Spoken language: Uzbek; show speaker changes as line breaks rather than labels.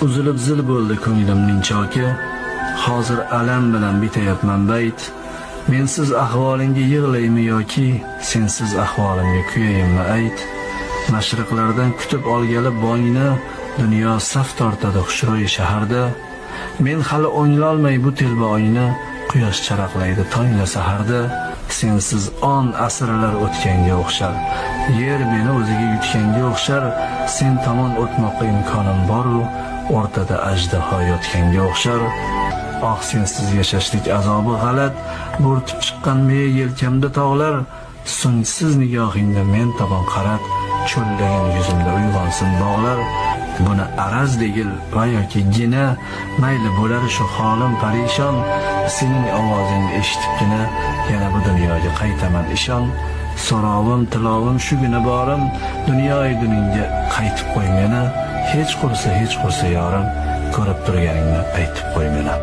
Uzilib zil bo'ldi ko'nglimning choki, hozir alam bilan bitayapman bayt. Mensiz ahvolingga yig'laymi yoki sensiz ahvolimga kuyayimmi ayt. Mashriqlardan kutib olgali bongni, dunyo saf tortadi xushro'y shaharda. Men hali o'nglolmay bu telba-oyni, quyosh charaqlaydi tongla saharda. Sensiz on asrlar o'tganga o'xshar, yer meni o'ziga yutganga o'xshar. Sen tomon o'tmoqqa imkonim bor-u, o'rtada ajdaho yotganga o'xshar. Ah, sensiz yashashlik azobi g'alat, bo'rtib chiqqan men yelkamda tog'lar. So'ngsiz nigohingda men tomon qarab, cho'llagan yuzimda uyg'onsin bog'lar. Buni araz degil va yoki gina, mayli bo'lar shu holim parishon. Sening ovozingni eshitibgina yana bu dunyoga qaytaman ishon. So'rovim tilovim shugina borim, dunyoy duningga qaytib qo'y meni. Hech qursa yorim, ko'rib turganingni aytib qo'y meni.